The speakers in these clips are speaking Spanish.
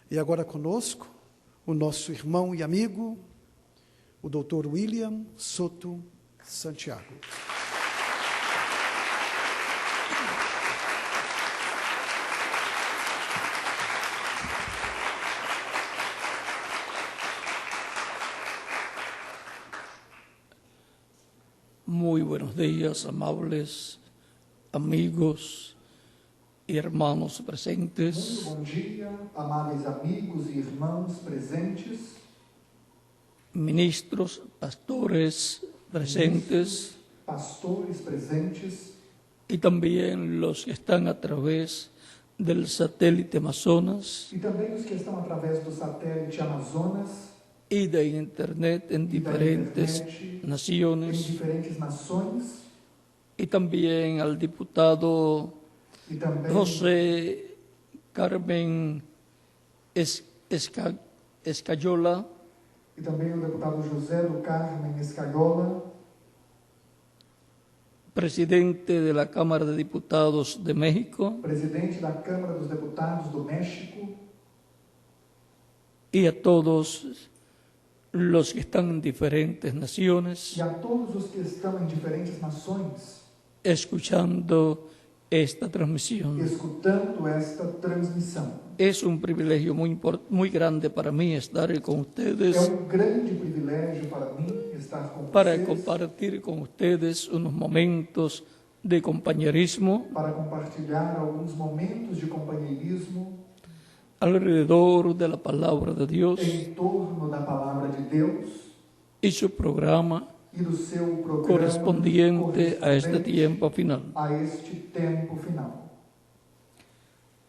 E agora conosco, o nosso irmão e amigo, o Dr. William Soto Santiago. Muy buenos días, amables amigos e irmãos presentes. Muito bom dia, amáveis amigos e irmãos presentes, Ministros, pastores presentes pastores presentes y también los que están a través del satélite Amazonas e também os que estão através do satélite Amazonas y de Internet en e da diferentes internet em naciones, diferentes nações y también al diputado e também José Carmen Escayola, e também o deputado José do Carmen Escaiola, presidente de la Cámara de Diputados de México, presidente da Câmara dos Deputados do México, y a todos los que están en diferentes naciones e a todos os que estão em diferentes nações escuchando esta transmisión. escutando esta transmissão. Es un privilegio muy grande para mí estar con É ustedes, grande privilégio para mim estar com para vocês, compartir con ustedes unos momentos de compañerismo para compartilhar alguns momentos de companheirismo alrededor de la palabra de Dios em torno da palavra de Deus y su programa e do seu programa correspondiente a este tiempo final. a este tempo final.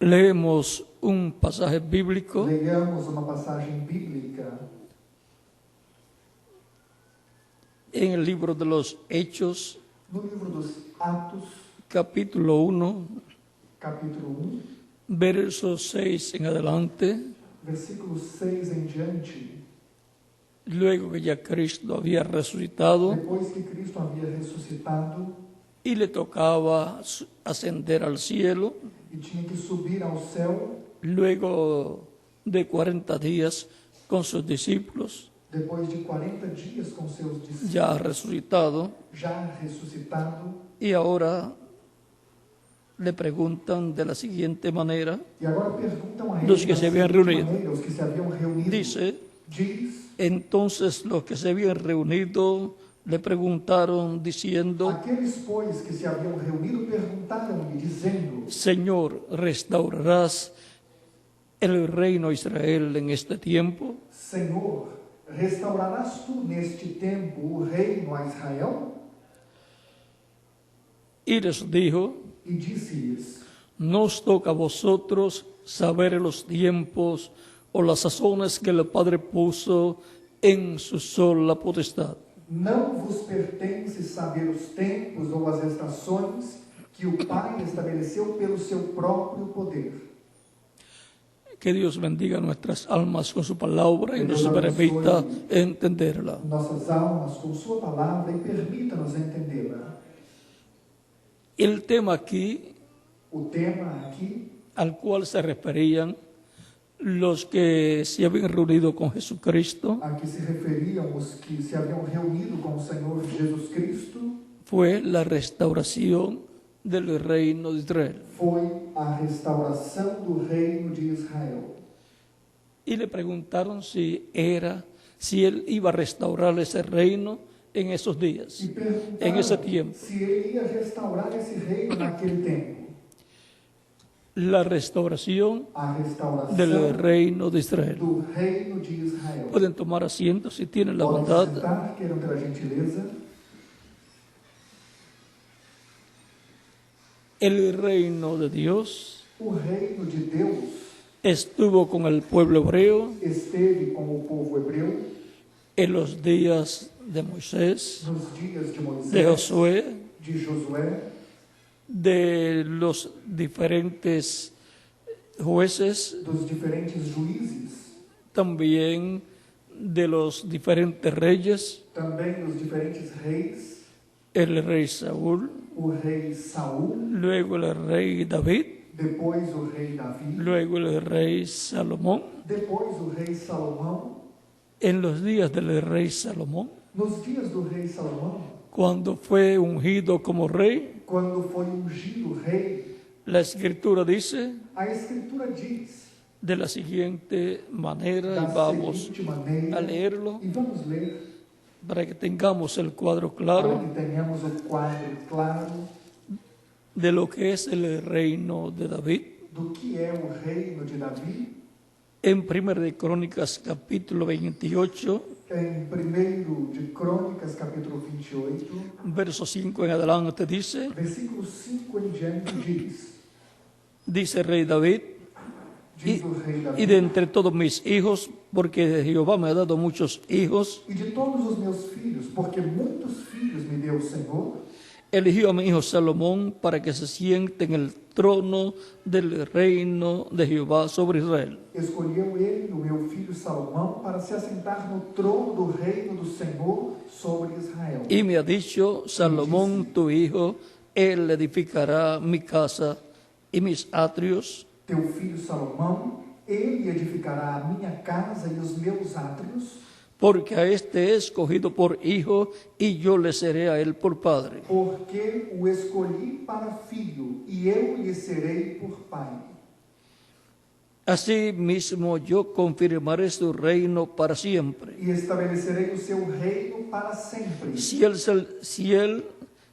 Leemos un pasaje bíblico Leiamos uma passagem bíblica en el libro de los Hechos, no livro dos Atos, capítulo 1, capítulo 1, versos 6 en adelante, versículo 6 em diante. luego que ya Cristo había resucitado Depois que Cristo havia ressuscitado y le tocaba ascender al cielo, e tinha que subir ao céu, luego de 40 días con sus discípulos, depois de 40 dias com seus discípulos, ya resucitado, já ressuscitado, y ahora le preguntan de la siguiente manera, e agora perguntam a ele los que se habían reunido. os que se haviam reunido. Dice: Diz, entonces los que se habían reunido le preguntaron diciendo: aqueles, pois, que se haviam reunido perguntaram-lhe, dizendo: Señor, ¿restaurarás el reino de Israel en este tiempo? Senhor, restaurarás tu neste tempo o reino a Israel? Y les dijo: E disse-lhes: no os toca a vosotros saber los tiempos o las sazones que el Padre puso en su sola potestad. não vos pertence saber os tempos ou as estações que o Pai estabeleceu pelo seu próprio poder. Que Dios bendiga nuestras almas con su palabra y nos permita entenderla. Nossas almas com sua palavra e permita-nos entendê-la. El tema aquí O tema aqui, al cual se referían los que se habían reunido con Jesucristo a que se referiam os que se haviam reunido com o Senhor Jesus Cristo, fue la restauración del reino de Israel. foi a restauração do reino de Israel. Y le preguntaron si él iba a restaurar ese reino en esos días, E en ese perguntaram tiempo. se ele ia restaurar esse reino naquele tempo. La restauración A restauração del reino de Israel. do reino de Israel. Pueden tomar asiento si tienen la Podem bondad. sentar, queiram ter a gentileza. El reino de Dios O reino de Deus estuvo con el pueblo hebreo esteve com o povo hebreu en los días de Moisés, nos dias de Moisés, de Josué, de Josué, de los diferentes jueces, dos diferentes juízes, también de los diferentes reyes, também dos diferentes reis, el rey Saúl, o rei Saul, luego el rey David, depois o rei Davi, luego el rey Salomón. depois o rei Salomão. En los días del rey Salomón, Nos dias do rei Salomão, cuando fue ungido como rey, quando foi ungido rei, la escritura dice a escritura diz de la siguiente manera, y da vamos seguinte maneira, a leerlo e vamos ler para que tengamos el cuadro para claro que tenhamos o quadro claro de lo que es el reino de David. do que é o reino de Davi. En 1 de Crónicas capítulo 28, Em 1 de Crônicas, capítulo 28, verso 5 en adelante dice, versículo 5 em diante dice rey David, diz o rei y Davi, de entre todos mis hijos, porque Jehová me ha dado muchos hijos, e de todos os meus filhos, porque muitos filhos me deu o Senhor, eligió a mi hijo Salomón para que se siente en el trono del reino de Jehová sobre Israel. escolheu ele, o meu filho Salomão, para se assentar no trono do reino do Senhor sobre Israel. Y me ha dicho, Salomón tu hijo, él edificará mi casa y mis atrios, Teu filho Salomão, ele edificará a minha casa e os meus átrios, porque a este he escogido por hijo y yo le seré a él por padre. porque o escolhi para filho, e eu lhe serei por pai. Asimismo yo confirmaré su reino para siempre. E estabelecerei o seu reino para sempre. Si él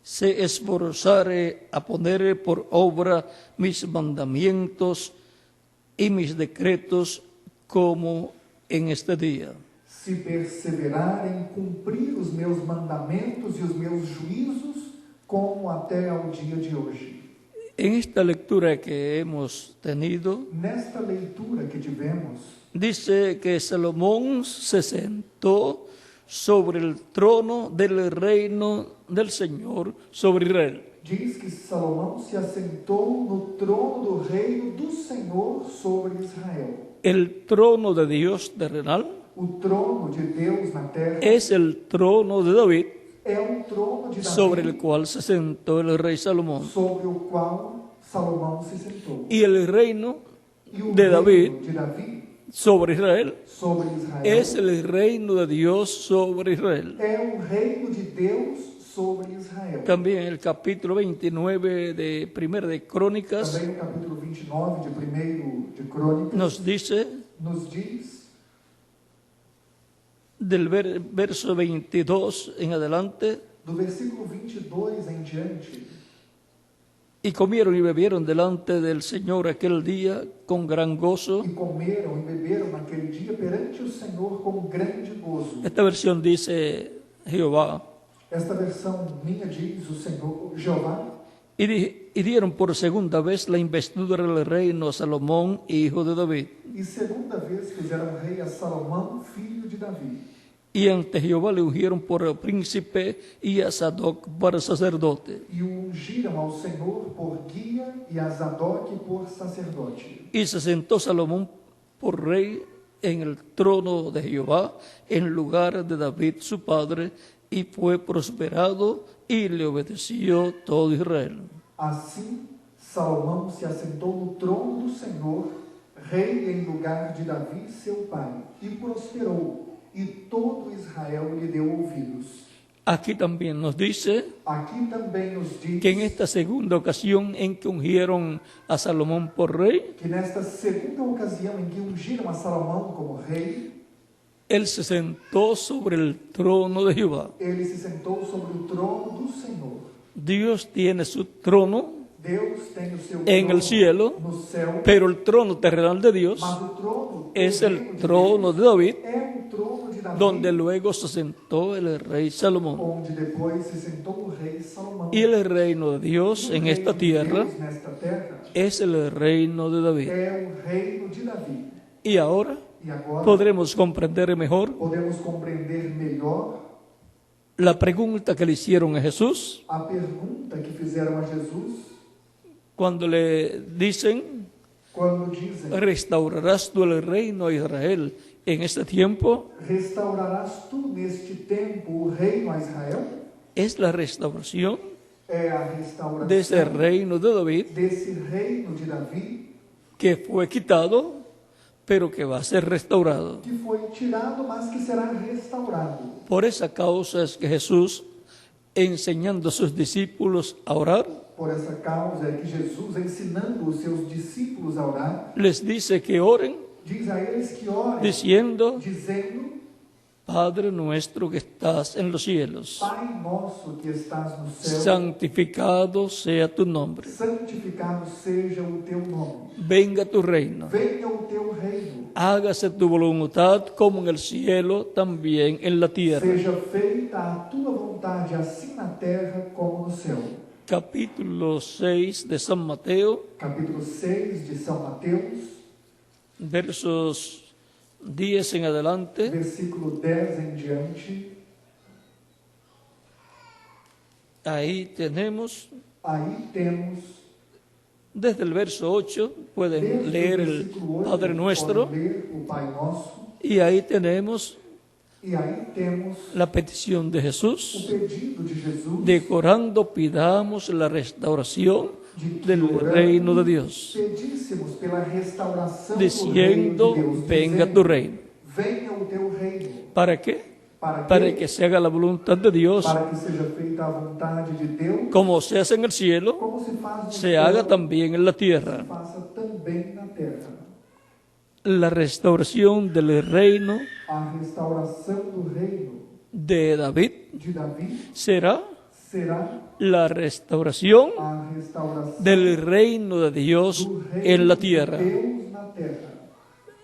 se esforzare a poner por obra mis mandamientos y mis decretos como en este día. Se perseverar em cumprir os meus mandamentos e os meus juízos, como até ao dia de hoje. En esta lectura que hemos tenido, Nesta leitura que tivemos, dice que Salomón se sentó sobre el trono del reino del Señor sobre Israel. diz que Salomão se assentou no trono do reino do Senhor sobre Israel. El trono de Dios terrenal O trono de Deus na terra es el trono de David, é um trono de Davi, sobre el cual se sentó el rey Salomón. sobre o qual Salomão se sentou. Y el reino E o de reino David de Davi sobre Israel sobre Israel es el reino de Dios sobre Israel. é o reino de Deus sobre Israel. También en el capítulo 29 de 1 de Crónicas Também no capítulo 29 de 1 de Crônicas nos dice nos diz del verso 22 en adelante, do versículo 22 em diante: y comieron y bebieron delante del Señor aquel día con gran gozo. e comeram e beberam naquele dia perante o Senhor com grande gozo. Esta versión dice Jehová, Esta versão minha diz o Senhor Jeová, y dieron por segunda vez la investidura del reino a Salomón, hijo de David. e segunda vez fizeram rei a Salomão, filho de Davi. Y ante Jehová le ungieron por príncipe y a Sadoc para sacerdote. E o ungiram ao Senhor por guia e a Zadok por sacerdote. Y se sentó Salomón por rey en el trono de Jehová, en lugar de David su padre, y fue prosperado y le obedeció todo Israel. Assim, Salomão se assentou no trono do Senhor, rei em lugar de Davi, seu pai, e prosperou, e todo Israel lhe deu ouvidos. Aquí también nos dice Aqui também nos diz que en esta segunda ocasión en que ungieron a Salomón por rey, que nesta segunda ocasião em que ungiram a Salomão como rei, él se sentó sobre el trono de Jehová. ele se sentou sobre o trono do Senhor. Dios tiene su trono Deus tem o seu en trono el cielo, no céu, pero el trono terrenal de Dios mas o trono es do el reino de trono Deus de David, é o trono de Davi, donde luego se sentó el rey Salomón. onde depois se sentou o rei Salomão. Y el reino de Dios en esta tierra Deus nesta terra es el reino de David. é o reino de Davi. Y ahora E agora podremos comprender mejor podemos compreender melhor la pregunta que le hicieron a Jesús a pergunta que fizeram a Jesus cuando le dicen, quando dizem: ¿restaurarás tú el reino a Israel en este tiempo? restaurarás tu neste tempo o reino a Israel? ¿Es la restauración É a restauração de ese reino de David desse reino de Davi que fue quitado, pero que va a ser restaurado. que foi tirado, mas que será restaurado. Por esa causa es que Jesús, enseñando a sus discípulos a orar, Por essa causa é que Jesus, ensinando os seus discípulos a orar, les dice que oren diz a eles que orem, diciendo: dizendo: Padre nuestro que estás en los cielos, Pai nosso que estás no céu, santificado sea tu nombre. santificado seja o teu nome. Venga tu reino. Venha o teu reino. Hágase tu voluntad como en el cielo, también en la tierra. Seja feita a tua vontade, assim na terra como no céu. Capítulo 6 de San Mateo, Capítulo 6 de São Mateus, versos 10 en adelante. versículo 10 em diante. Ahí tenemos, Aí temos, desde el verso 8, pueden desde leer o el versículo 8, Padre Nuestro, podem ler o Pai Nosso, y ahí tenemos e aí temos la petición de o Jesús, pedido de Jesus de que orando pidamos la restauración de que del orando reino de Dios, pedíssemos pela restauração diciendo: do reino de Deus, venga dizendo, tu reino. venha o teu reino. ¿Para qué? Para Para quê? que se haga la voluntad de Dios, Para que seja feita a vontade de Deus, como se hace en el cielo, como se faz no se céu, haga también en la se tierra. faça também na terra. La restauración del reino A restauração do reino de David de Davi será será la restauración a restauração del reino de Dios do reino en la de tierra. Deus na terra.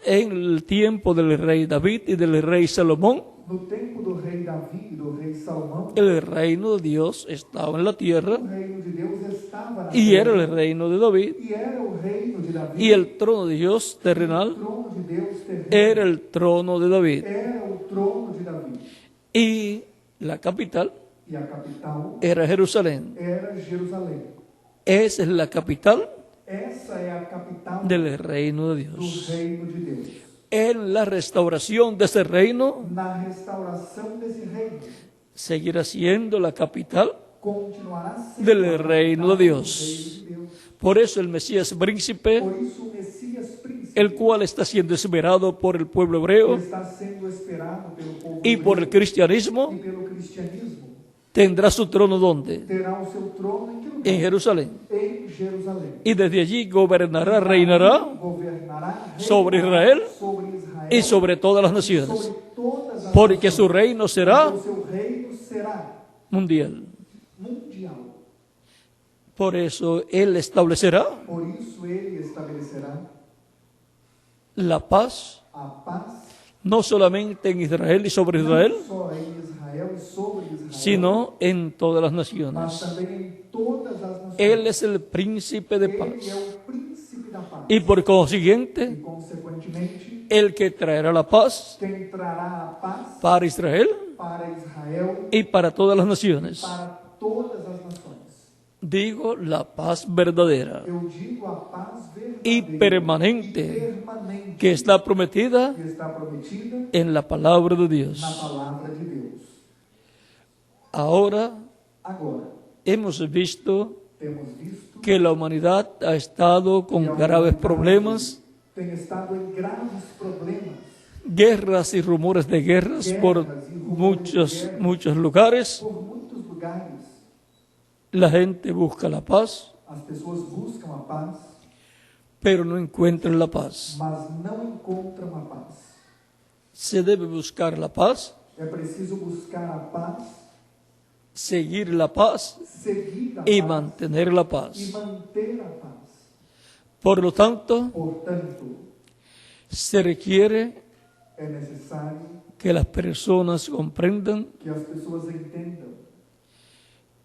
En el tiempo del rey David y del rey Salomón, No tempo do rei Davi e do rei Salomão, el reino de Dios estaba en la tierra o reino de Deus estava na y era terra, el reino de David, e era o reino de Davi, y el trono de Dios o terrenal trono de Deus terreno, era el trono de David. era o trono de Davi, Y la capital e a capital era Jerusalén. era Jerusalém. Esa es la capital Essa é a capital del reino de do Dios. reino de Deus. En la restauración de ese reino Na restauração desse reino, seguirá siendo la capital. continuará sendo Del a reino capital de Dios. do reino de Deus. Por eso el Mesías príncipe, Por isso o Messias príncipe, el cual está siendo esperado por el pueblo hebreo está sendo esperado pelo povo y por el hebreu cristianismo, e pelo cristianismo, tendrá su trono ¿dónde? terá o seu trono em que lugar? En Jerusalén. Em Jerusalém. Y desde allí gobernará, reinará Gobernará, sobre reinará Israel sobre Israel y sobre todas las naciones, sobre todas as porque nações. su reino será O seu reino será mundial. mundial. Por eso Él establecerá Por isso ele estabelecerá la paz, a paz no solamente en Israel y sobre Israel, não só em Israel e sobre Israel, sino en todas las mas naciones. também em todas as nações. Él es el príncipe de Ele paz. é o príncipe da paz. Y por consiguiente, E, consequentemente, el que traerá la paz quem trará a paz para Israel para Israel, y para todas las naciones. para todas as nações. Digo, la paz verdadera Eu digo a paz verdadeira y permanente e permanente que está prometida que está prometida en la palabra de na Dios. palavra de Deus. Ahora Agora, hemos visto temos visto que la humanidad ha estado que a con graves humanidade problemas, tem estado em graves problemas, guerras y rumores de guerras por muchos lugares. por muitos lugares. La gente busca la paz, As pessoas buscam a paz, pero no encuentran la paz. mas não encontram a paz. Se debe buscar la paz, É preciso buscar a paz, seguir la paz seguir a y paz mantener la e paz. manter a paz. Por lo tanto, Portanto, se requiere é necessário que las personas comprendan que as pessoas entendam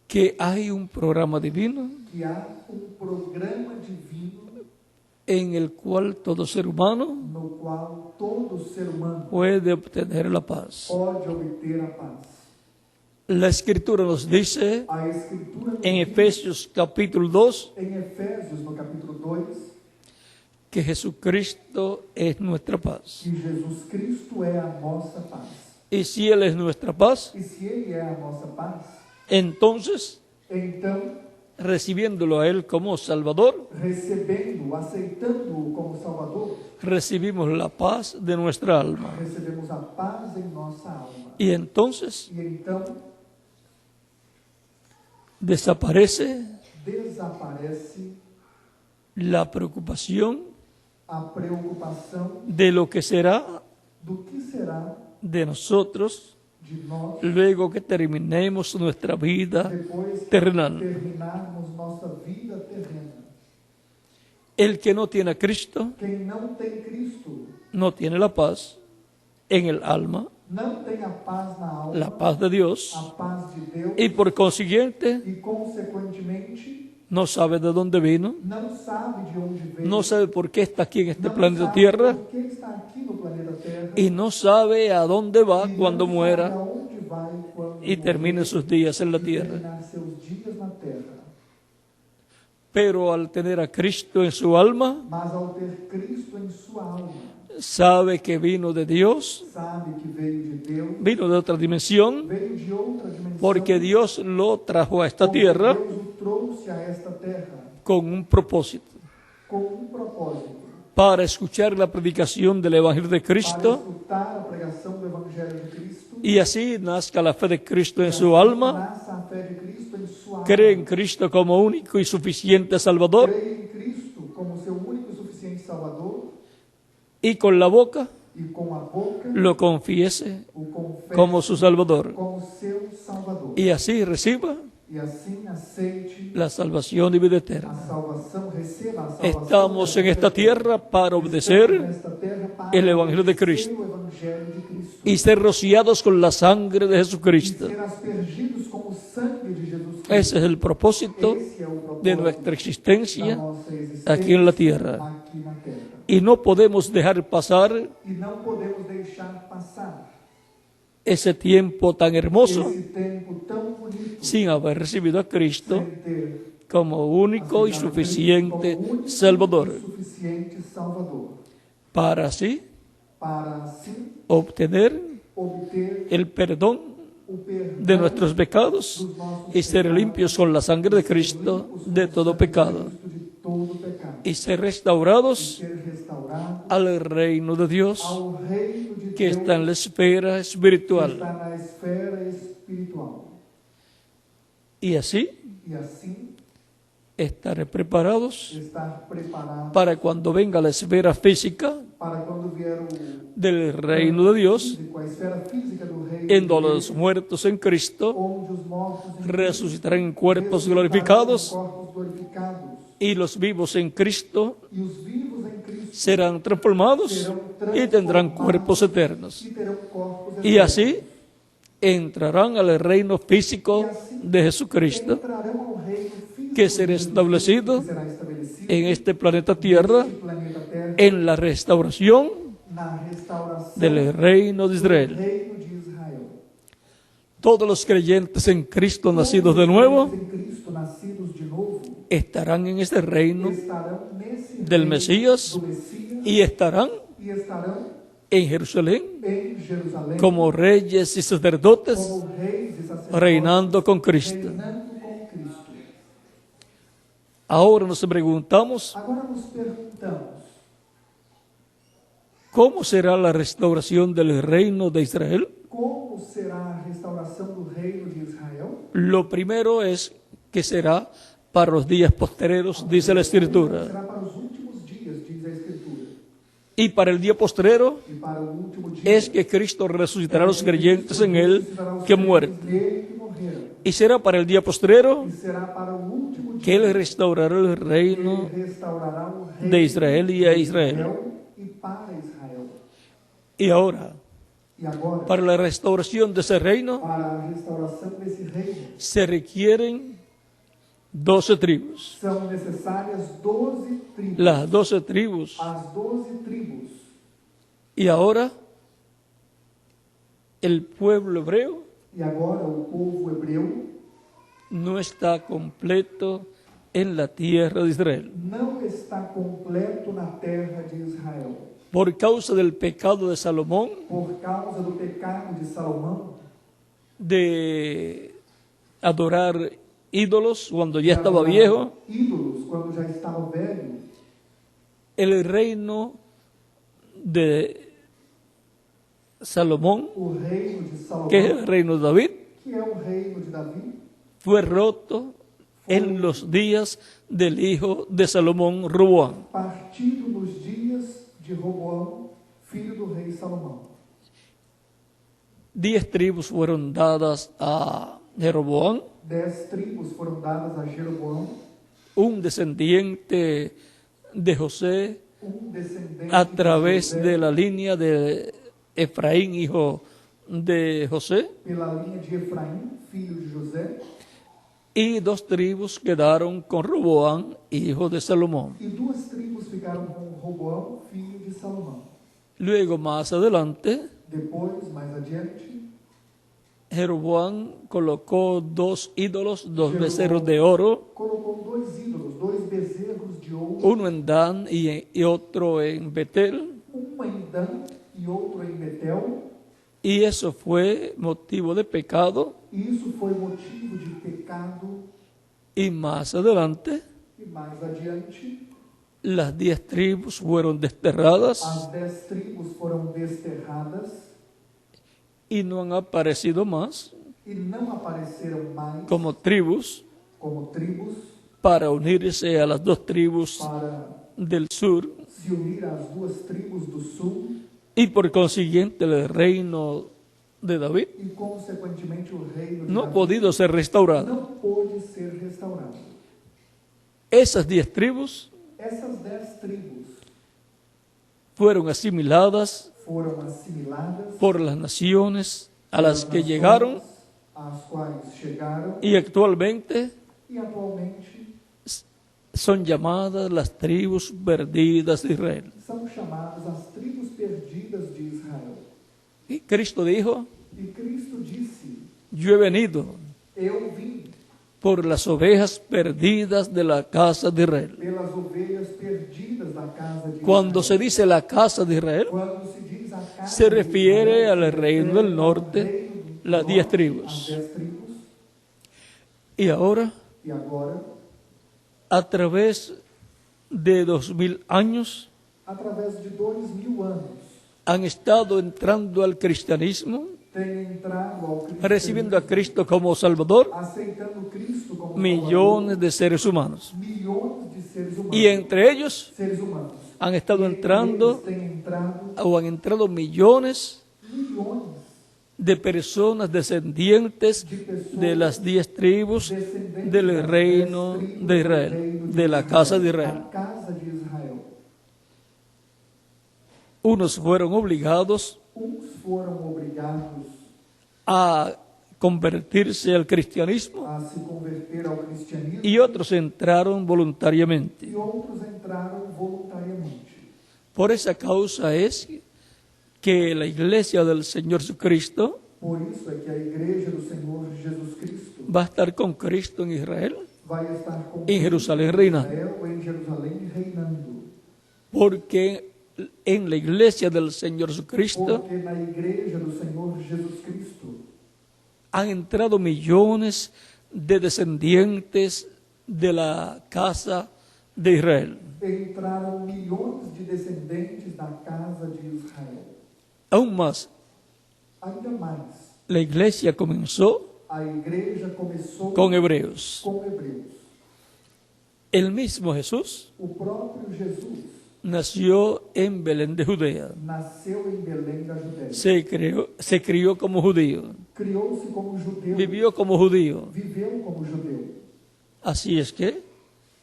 que hay un programa divino que há programa divino en el cual todo ser humano no qual todo ser humano puede obtener la paz. pode obter a paz. La Escritura nos dice A Escritura nos en diz, Efesios capítulo 2 em Efésios, no capítulo 2, que Jesucristo es nuestra paz. que Jesus Cristo é a nossa paz. Y si Él es nuestra paz, E se Ele é a nossa paz, entonces Então, recibiéndolo a Él como Salvador, recebendo, aceitando-o como Salvador, recibimos la paz de nuestra alma. recebemos a paz em nossa alma. Y entonces E então desaparece desaparece la preocupación a preocupação de lo que será do que será de nosotros de nós luego que terminemos nuestra vida depois que terrenal. terminarmos nossa vida terrena. El que no tiene a Cristo Quem não tem Cristo no tiene la paz en el alma, não tem a paz na alma, la paz de Dios, a paz de Deus, y por consiguiente e consequentemente no sabe de dónde vino, não sabe de onde veio, no sabe por qué está aquí en este não planeta sabe Tierra por que está aqui no planeta Terra, y no sabe a dónde va e cuando não sabe muera aonde vai quando y termine morrer, sus días en la e tierra. terminar seus dias na Terra. Pero al tener a Cristo en su alma, Mas ao ter Cristo em sua alma, sabe que vino de Dios, sabe que veio de Deus, vino de otra dimensión, veio de outra dimensão, porque Dios lo trajo a esta porque tierra Deus o trouxe a esta terra con un propósito, com propósito, para escuchar la predicación del Evangelio de para Cristo escutar a pregação do Evangelho de Cristo, y así nazca la fe de Cristo en su alma, nasce a fé de Cristo em sua cree en alma, Cristo como único y suficiente Salvador crê em Cristo como seu único e suficiente Salvador, y con la boca e com a boca lo confiese o confessa como su Salvador como seu Salvador, y así reciba e assim aceite la salvación y vida a eterna. salvação, receba a salvação. Estamos en esta tierra para Estamos obedecer nesta terra para el Evangelio de obedecer Cristo o Evangelho de Cristo y ser rociados con la sangre de e Jesucristo. ser aspergidos com o sangue de Jesus Cristo. Ese es el propósito Esse é o propósito de nuestra da existencia nossa existência aquí en la tierra. aqui na terra. Y no podemos dejar pasar E não podemos deixar passar ese tiempo tan hermoso esse tempo tão bonito sin haber recibido a Cristo sem ter como único y aceitado suficiente Cristo como único Salvador, e suficiente Salvador, para así para assim obtener obter el perdón o perdão de nuestros pecados dos nossos y ser pecados, limpios con la sangre de Cristo limpos com de o todo sangue de pecado Cristo de todo pecado, y ser restaurados ser restaurado al reino de Dios ao reino de que Deus está en la esfera que espiritual. está na esfera espiritual. Y así E assim estaré preparados estar preparado para cuando venga la esfera física para quando vier o del reino de Dios, físico, a esfera física do reino en de donde Deus, los muertos en Cristo onde os mortos em resucitarán en cuerpos ressuscitarão glorificados em corpos glorificados, y los vivos en Cristo e os vivos em Cristo serán transformados y tendrán cuerpos eternos. e terão corpos Y eternos. así entrarán al reino físico de Jesucristo, Entrarão ao reino físico que será de Jesus, establecido que será estabelecido en este planeta Tierra, neste planeta Terra, en la restauración na restauração del reino de do Israel. reino de Israel. Todos los creyentes en Cristo nacidos de nuevo Todos os crentes em Cristo, nascidos de novo, estarán en este reino estarão nesse del reino Mesías do Messias y estarán e estarão en Jerusalén em Jerusalém como reyes y sacerdotes como reis e sacerdotes, reinando con Cristo. reinando com Cristo. Ahora nos preguntamos, Agora nos perguntamos, ¿cómo será la restauración del reino de Israel? como será a restauração do reino de Israel? Lo primero es que será para los días postreros, dice la Escritura. Será para os últimos dias, diz a Escritura. Y para el día postrero E para o último dia, es que Cristo resucitará a los creyentes en Él que mueren. nele que morreram. Y será para el día postrero E será para o último dia que Él restaurará el reino que restaurará o reino de Israel y a Israel. e para Israel. Y ahora, E agora, para la restauración de ese reino para a restauração desse reino, se requieren 12 tribus. são necessárias 12 tribos. Las 12 tribus. As 12 tribos. Y ahora, el pueblo hebreo E agora o povo hebreu no está completo en la tierra de Israel. não está completo na terra de Israel. Por causa del pecado de Salomón, Por causa do pecado de Salomão, de adorar ídolos cuando ya estaba viejo. Ídolos quando já estava velho. El reino de Salomón, O reino de Salomão, que es el reino de David, que é o reino de Davi, fue roto en los días del hijo de Salomón, Roboam. partido nos dias de Roboão, filho do rei Salomão. 10 tribus fueron dadas a Jeroboam, 10 tribos foram dadas a Jeroboão, un descendiente de José, descendente a través José, de la línea de Efraín, hijo de José, pela linha de Efraim, filho de José, y 2 tribus quedaron con Roboam, hijo de Salomón. e 2 tribos ficaram com Roboão, filho de Salomão. Luego, más adelante, Depois, mais adiante, Jeroboam colocó 2 ídolos, 2 becerros de oro, colocou 2 ídolos, 2 bezerros de ouro, uno en Dan y otro en Betel, em Dan e outro em Betel, y eso fue motivo de pecado. e isso foi motivo de pecado. Y más adelante, E mais adiante, las 10 tribus fueron desterradas as 10 tribos foram desterradas y no han aparecido más e não apareceram mais como tribus como tribos para unirse a las 2 tribus para del sur, se unir às 2 tribus do sul, y por consiguiente el reino de David e consequentemente o reino de no ha Davi podido ser restaurado. não pôde ser restaurado. Esas 10 tribus Essas 10 tribos fueron asimiladas foram assimiladas por las naciones a las que pelas llegaron nações às quais chegaram y actualmente e atualmente son llamadas las tribus perdidas de Israel. são chamadas as tribos perdidas de Israel. Y Cristo dijo, E Cristo disse: yo he venido Eu vim por las ovejas perdidas de la casa de Israel. pelas ovelhas perdidas da casa de Cuando se Israel. dice la casa de Israel, Quando se diz a casa se de refiere Israel, al se reino refere del ao norte, reino do las 10 norte, tribus. as 10 tribos. Y ahora, E agora, a través de 2000 años, através de 2000 anos, han estado entrando al cristianismo, tem entrado ao cristianismo, recibiendo a Cristo como Salvador, aceitando Cristo como millones de seres humanos. Salvador, milhões de seres humanos. Y entre ellos Seres humanos. han estado E entre entrando eles tem entrado o han entrado millones milhões de personas descendientes de las 10 tribus descendentes del das reino 10 tribos de do Israel, reino de la casa de Israel. da casa de Israel. Unos fueron obligados Uns foram obrigados a convertirse al cristianismo a se converter ao cristianismo y otros entraron voluntariamente. e outros entraram voluntariamente. Por esa causa es que la iglesia del Señor Jesucristo Por isso é que a igreja do Senhor Jesus Cristo va a estar con Cristo en Israel, vai estar com en Jerusalén reinando. Israel em Jerusalém reinando. Porque en la iglesia del Señor Jesucristo Porque na igreja do Senhor Jesus Cristo han entrado millones de descendientes de la casa de Israel. entraram milhões de descendentes da casa de Israel. Aún más, Ainda mais, la iglesia comenzó a igreja começou con hebreos. com hebreus. El mismo Jesús O próprio Jesus nació en Belén de Judea. nasceu em Belém da Judéia. Se crió como judío. Criou-se como judeu, Vivió como judío. viveu como judeu. Así es que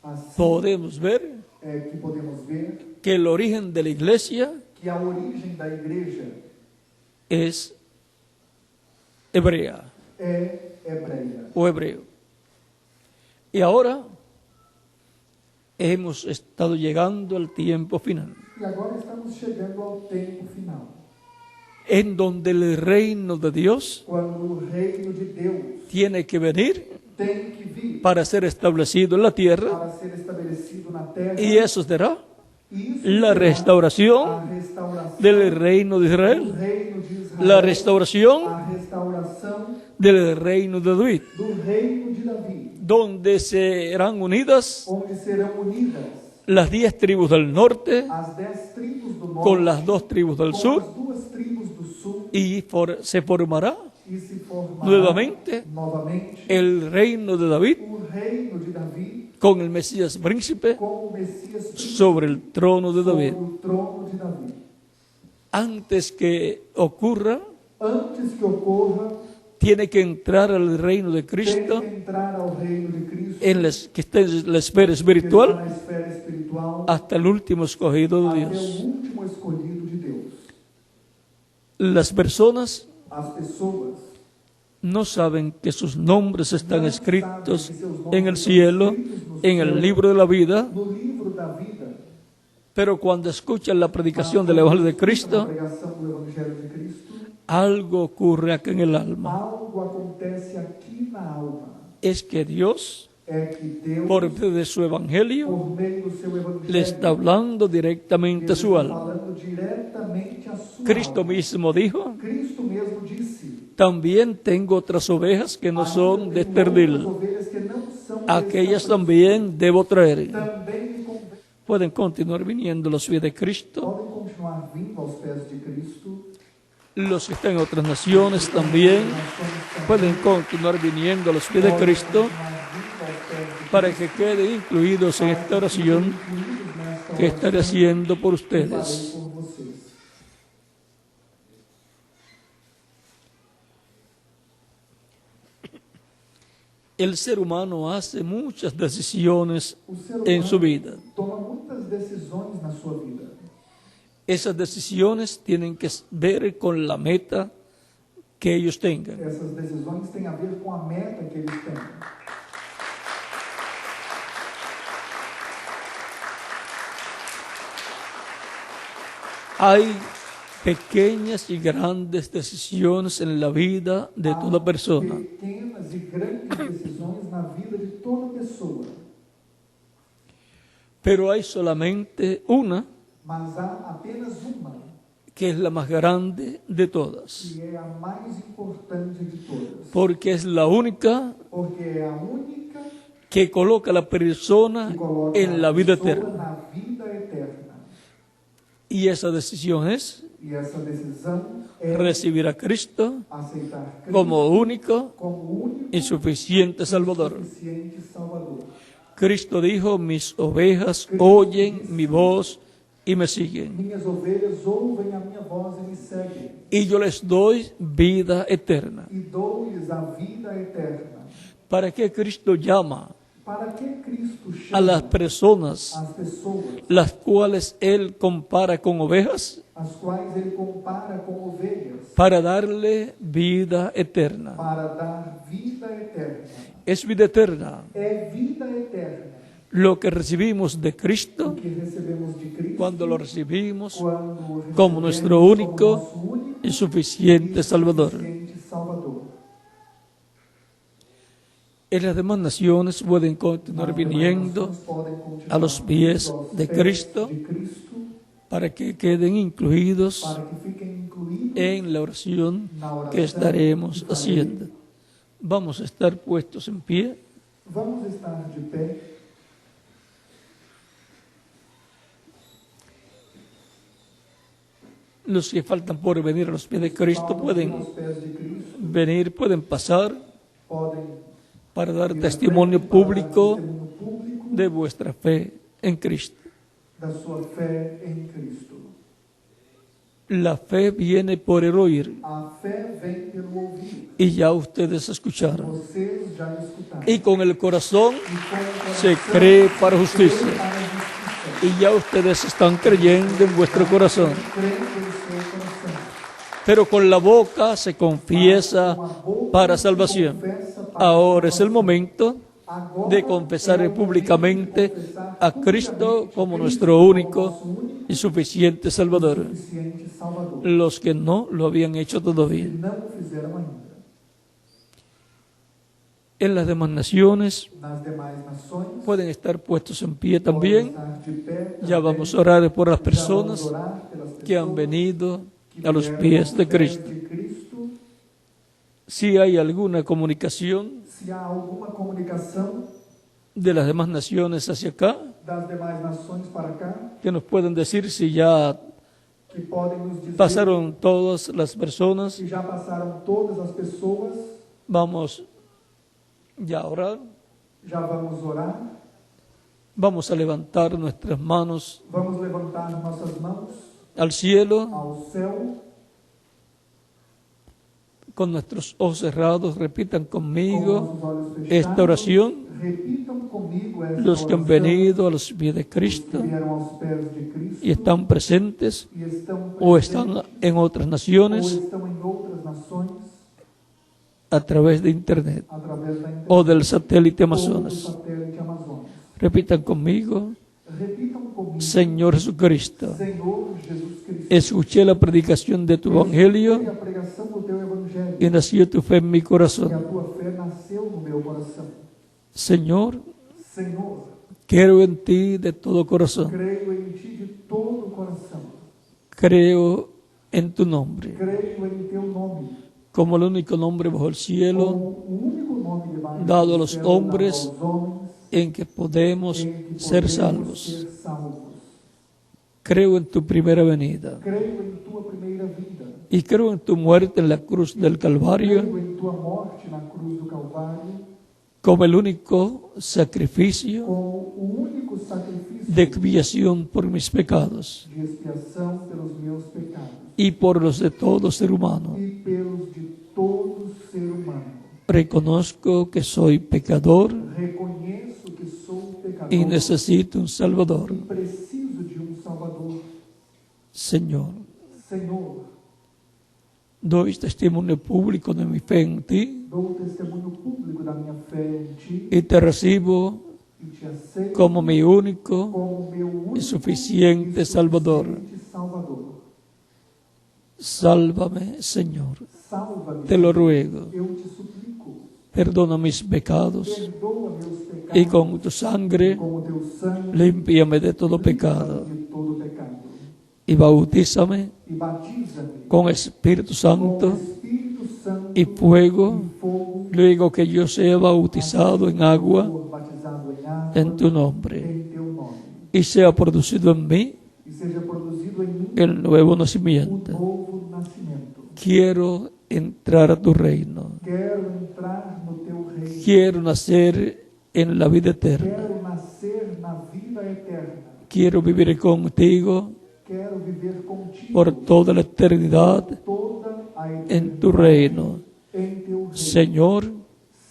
Assim podemos ver é que podemos ver que el origen de la iglesia que a origem da igreja es hebrea é hebreia. o hebreo. Y ahora hemos estado llegando al tiempo final, E agora estamos chegando ao tempo final, en donde el reino de Dios quando o reino de Deus tiene que venir tem que vir para ser establecido en la tierra, para ser estabelecido na terra. y eso será E isso la será restauración a restauração del reino de do Israel, reino de Israel, la restauración a restauração del reino de David. do reino de Davi. donde serán unidas onde serão unidas las 10 tribus del norte as 10 tribos do norte con las 2 tribus del com sur as 2 tribos do sul y se formará e se formará nuevamente novamente el reino de David o reino de Davi con el Mesías príncipe com o Messias sobre el trono de sobre David. o trono de Davi. Antes que ocurra, Antes que ocorra, tiene que entrar al reino de tem Cristo, que entrar ao reino de Cristo, que está en la esfera que está espiritual, na esfera espiritual, hasta el último escogido de até Dios. o último escolhido de Deus. Las personas As pessoas no saben que sus nombres están escritos en el cielo, en el libro de la vida, no livro da vida, pero cuando escuchan la predicación del Evangelio de na Cristo, pregação do Evangelho de Cristo, algo ocurre aquí en el alma. algo acontece aqui na alma. Es que Dios, É que Deus, por medio de su Evangelio, por meio do seu Evangelho, le está hablando directamente a su está alma. falando diretamente à sua Cristo alma. mismo dijo, Cristo mesmo disse: también tengo otras ovejas que no son de este "Tenho outras redil. ovelhas que não são Aquellas desta también debo traer. também me convém." Pueden continuar viniendo los pies de Cristo. Podem continuar vindo aos pés de Cristo. Los que están en otras naciones también pueden continuar viniendo a los pies de Cristo para que queden incluidos en esta oración que estaré haciendo por ustedes. Por vocês. El ser humano hace muchas decisiones O ser en su humano vida. toma muitas decisões na sua vida. Esas decisiones tienen que ver con la meta que ellos tengan. Essas decisões têm a ver com a meta que eles têm. Hay pequeñas y grandes decisiones en la vida de toda persona. Pequenas e grandes decisões na vida de toda pessoa. Pero hay solamente una Mas há apenas uma, que es la más grande de todas, que é a mais importante de todas. porque es la única Porque é a única que coloca a la persona que coloca en la a vida pessoa eterna. na vida eterna. Y esa decisión es E essa decisão é recibir a Cristo aceitar Cristo como único como único y suficiente Salvador. suficiente Salvador. Cristo dijo, mis ovejas oyen mi voz y me siguen, Minhas ovelhas ouvem a minha voz e me seguem, y yo les doy vida eterna. e dou-lhes a vida eterna. ¿Para qué Cristo llama Para que Cristo a las chama personas as pessoas, las cuales Él compara con ovejas? as quais ele compara com ovelhas, Para darle vida eterna. para dar vida eterna? Es vida eterna É vida eterna lo que recibimos de Cristo que recebemos de Cristo cuando lo recibimos quando o recebemos como nuestro como único nosso único y suficiente e Salvador. suficiente Salvador. En las demás naciones pueden continuar As viniendo nações podem continuar a los pies aos de pés Cristo de Cristo, para que queden incluidos para que fiquem incluídos en la oración na oração que estaremos que farei. haciendo. Vamos a estar puestos en pie. Vamos estar de pé. Los que faltan por venir a los pies de Cristo Faltam pueden aos pés de Cristo, venir, pueden pasar podem para dar ir à testimonio frente para dar público testemunho público de vuestra fe en Cristo. da sua fé em Cristo. La fe viene por el oír, A fé vem pelo ouvir. y ya ustedes escucharon. Vocês já escutaram. Y con el corazón E com o se coração cree para justicia. crê para a justiça. Y ya ustedes están creyendo en vuestro corazón. Crê pelo seu coração. Pero con la boca se confiesa Com a boca para se salvación. confessa para Ahora es el salvação. momento Agora de confesar é o momento públicamente de confessar a Cristo publicamente como Cristo nuestro como único nosso único y suficiente Salvador. suficiente Salvador. Los que no lo habían hecho todavía. Não o fizeram ainda. En las demás naciones Nas demais nações, pueden estar puestos en pie podem también. estar de pé Ya também. vamos a orar por las Já personas vamos orar pelas que han pessoas venido que a los vieram pies aos de pés Cristo. de Cristo. Si hay alguna comunicación, se há alguma comunicação de las demás naciones hacia acá, das demais nações para cá, que nos pueden decir si ya que podem nos dizer pasaron todas las personas. que já passaram todas as pessoas. Vamos ya a orar. Já vamos orar, Vamos a levantar nuestras manos vamos levantar nossas mãos al cielo ao céu, con nuestros ojos cerrados. Repitan com conmigo nossos olhos fechados. esta oración. Repitam comigo esta Los que han oração, venido a los pies de que Cristo vieram aos pés de Cristo y están presentes e estão o presentes, están en otras ou naciones estão em outras nações a través de internet através da internet o del satélite ou do Amazonas. satélite Amazonas. Repitan conmigo: Repitam comigo, Señor Jesucristo, Senhor Jesus Cristo. escuché la predicación de tu Escutei evangelio a pregação do teu evangelho y nació tu fe en mi e a corazón. tua fé nasceu no meu coração. Señor, Senhor, creo en ti de todo corazón. creio em ti de todo o coração. Creo en tu nombre Creio em teu nome, como el único nombre bajo el cielo como o único nome debaixo dado do a los céu, hombres dado aos homens, en que podemos em que ser podemos salvos. ser salvos. Creo en tu primera venida Creio em tua primeira vida. y creo en tu muerte en la cruz del Calvario Creio em tua morte na cruz do Calvário, como el único sacrificio como o único sacrifício de expiación por mis pecados de expiação pelos meus pecados y por los de todo ser humano. e pelos de todo ser humano. Reconozco que soy pecador Reconheço que sou pecador y necesito un Salvador. e preciso de Salvador. Señor, Senhor, doy testimonio público de mi fe en ti dou testemunho público da minha fé em ti y te recibo e te aceito como mi único como meu único y suficiente Salvador. suficiente Salvador. Sálvame, Señor, Salva-me, te lo ruego. eu te suplico. Perdona mis pecados Perdoa meus pecados y con tu sangre com o teu sangue límpiame de todo pecado de todo pecado. y bautízame E batiza-me con Espíritu com Santo o Espírito Santo y fuego, e fogo, luego que yo sea bautizado en agua for batizado em água en tu nombre em teu nome. y sea producido en mí E seja produzido em mim el nuevo o nacimiento. novo nascimento. Quiero entrar a tu reino. Quero entrar no teu reino. Quiero nacer en la vida eterna. Quero nascer na vida eterna. Quiero vivir contigo Quero viver contigo por toda la eternidad toda a eternidade en tu reino. em teu reino. Señor,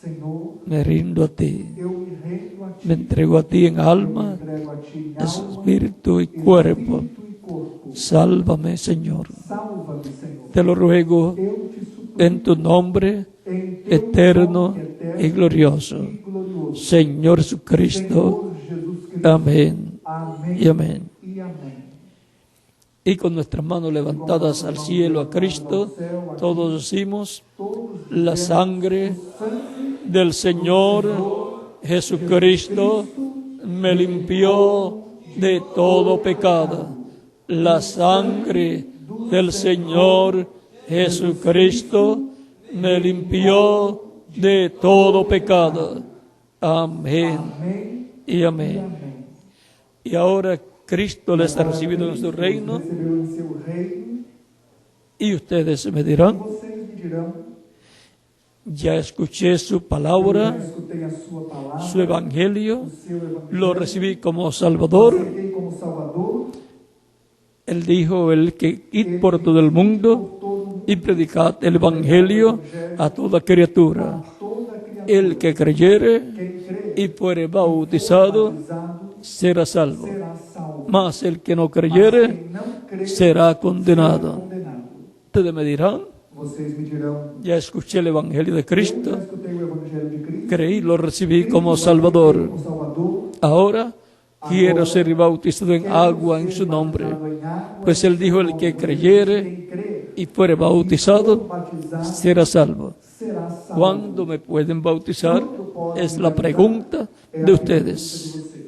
Senhor, me rindo a ti. eu me rendo a ti. Me entrego a ti en Me alma, entrego a ti em alma, espíritu y cuerpo. espírito e corpo. Sálvame, Señor. Salva-me, Senhor. Te lo ruego Eu te suplico en tu nombre em teu eterno nome eterno y glorioso. e glorioso. Señor Jesucristo. Senhor Jesus Cristo. Amén Amém y amén. e amém. Y con nuestras manos levantadas al cielo a Cristo, todos decimos: Todos la sangre del Señor Jesucristo me limpió de todo pecado. La sangre del Señor Jesucristo me limpió de todo pecado. Amén amém y e amén. amém. Y ahora Cristo les ha recibido en su reino Recebeu em seu reino. y ustedes me dirán: Vocês me dirão, ya escuché su eu já palabra, escutei a sua palavra, su evangelio, o seu evangelho, lo recibí como Salvador. aceitei como Salvador. Él dijo: el que id por todo el mundo y predicad el evangelio a toda criatura. Toda criatura, El que creyere quem crê y fuere bautizado batizado será salvo, será salvo. mas el que no Mas creyere quem não crê será condenado. condenado. Ustedes me dirán: Vocês me dirão, ya escuché el evangelio de eu já Cristo, escutei o evangelho de Cristo, creí, lo recibí como aceitei Salvador. como Salvador. Ahora quiero ser bautizado en Quero agua en ser su nombre. batizado em água Pues em él seu dijo: el nome. que creyere Quem crê y fuere e bautizado for batizado será salvo. será salvo. ¿Cuándo me pueden bautizar? ¿Cuándo podem Es la batizar? pregunta É a de pergunta ustedes. de vocês.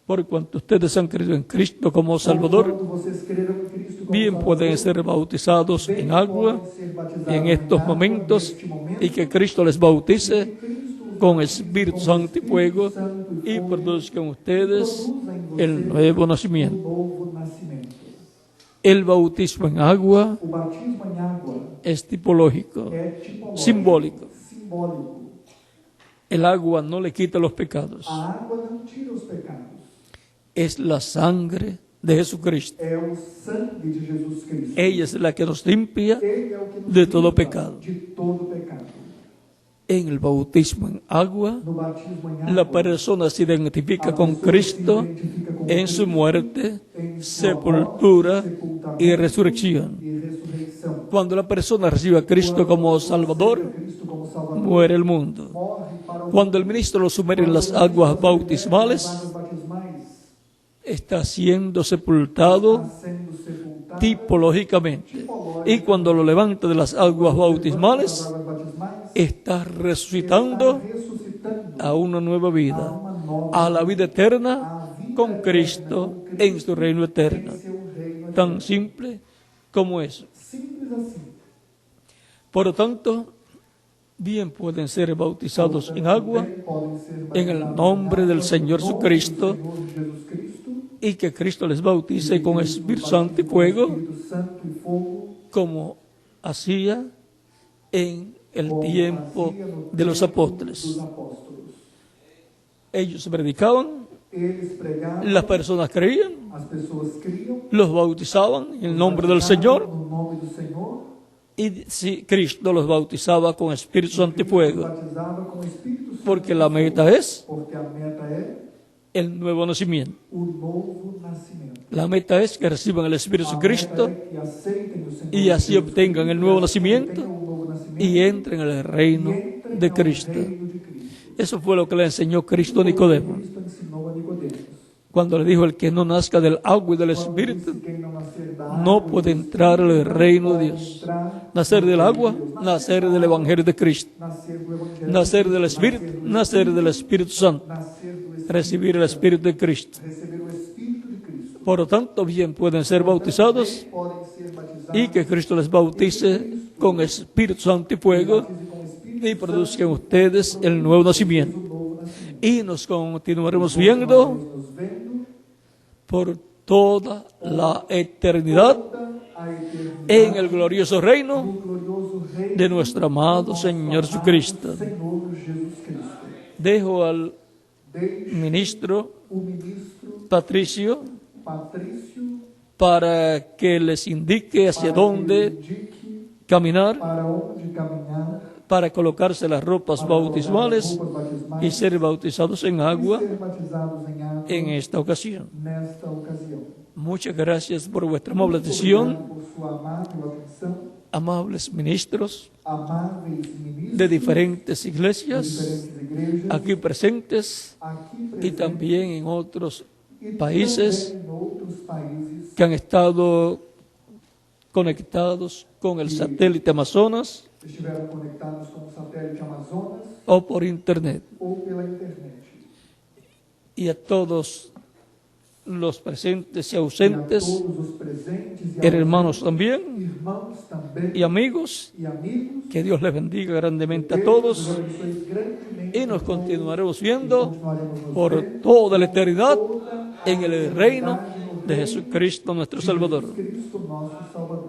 Por cuanto ustedes han creído en Cristo como Salvador, Quando vocês creram em Cristo bien pueden ser bautizados en agua en estos momentos y que Cristo les bautice con Espíritu Santo y fuego y produzcan ustedes el nuevo nacimiento. El bautismo en agua O batismo em água es tipológico, é tipológico, simbólico. simbólico. El agua no le quita los pecados. A água não tira os pecados. Es la sangre de Jesucristo. É o sangue de Jesus Cristo. Ella es la que nos limpia Ele é o que nos de todo limpa pecado. de todo pecado. En el bautismo en agua, No batismo em água, la persona se identifica con Cristo en su muerte, sepultura y resurrección. e ressurreição. Cuando la persona recibe a Cristo como Salvador, Cristo como Salvador muere el mundo. morre para o Cuando el ministro lo sumerge en las aguas bautismales, águas batismais, está siendo sepultado está sendo sepultado tipológicamente. Y cuando lo levanta de las aguas das bautismales, águas batismais, está resucitando está ressuscitando a una nueva vida, a la vida eterna con Cristo en su reino eterno. seu reino. Tan simple como eso. Simples assim. Por lo tanto, bien pueden ser bautizados en agua Também podem ser en el batizados nombre em del água, Señor no nome Jesucristo, do Senhor Jesus Cristo, y que Cristo les bautice con Espíritu Santo y fuego, Espírito Santo e fogo, como hacía en el como tiempo hacía no de los tempo apóstoles. dos apóstolos. Ellos predicaban, Eles pregavam, las personas creían, as pessoas criam, los bautizaban en el nombre del Señor, no nome do Senhor, y si Cristo los bautizaba con Espíritu Santo y Cristo fuego, batizava com o Espírito Santo, porque la meta es porque a meta é el nuevo nacimiento. o novo nascimento. La meta es que reciban el Espíritu A de Cristo meta é que aceitem o Senhor y así Jesus obtengan Cristo, el nuevo e assim nacimiento obtenham o novo nascimento, y entren en el reino e entrem de ao Cristo. reino de Cristo. Eso fue lo que le enseñó Cristo a Nicodemo, Cristo ensinou a Nicodemos. cuando le dijo: el que no nazca del agua y del Espíritu Quem não nascer da no água, puede entrar al reino de Dios. entrar, Nacer del agua, nacer del Evangelio de Cristo. nascer do Evangelho, Nacer del Espíritu, nacer del Espíritu Santo. nascer do Espírito, Recibir el Espíritu de Cristo. receber o Espírito de Cristo. Por lo tanto, bien pueden ser bautizados Podem ser batizados y que Cristo les bautice con Espíritu Santo y fuego com o Espírito y produzcan ustedes el nuevo nacimiento. novo nascimento. Y nos continuaremos viendo Nos vendo por toda la eternidad toda a eternidade en el glorioso reino do glorioso Rei de nuestro amado Señor Jesucristo. Senhor Jesus Cristo. Dejo al Deixe ministro o ministro Patricio Patrício para que les indique hacia para que dónde indique caminar, para onde caminhar, para colocarse las ropas para colocar bautismales roupas batismais y ser bautizados en e agua ser batizados em água en esta ocasión. nesta ocasião. Muchas gracias por vuestra amable atención, Obrigado por sua amável atenção, amables ministros amáveis ministros de diferentes de iglesias diferentes igrejas, aquí presentes aqui y presentes también en otros e países também em outros países que han estado conectados con el satélite Amazonas estiveram conectados com o satélite Amazonas o por internet. ou pela internet. Y a todos los presentes y E a ausentes, todos os presentes e hermanos también irmãos também y amigos, e amigos, que Dios les bendiga grandemente a Deus todos os abençoe grandemente y a nos todos. continuaremos E viendo continuaremos nos por vendo toda la eternidad toda a en el eternidade reino no de reino Jesucristo nuestro Salvador. de Cristo nosso Salvador.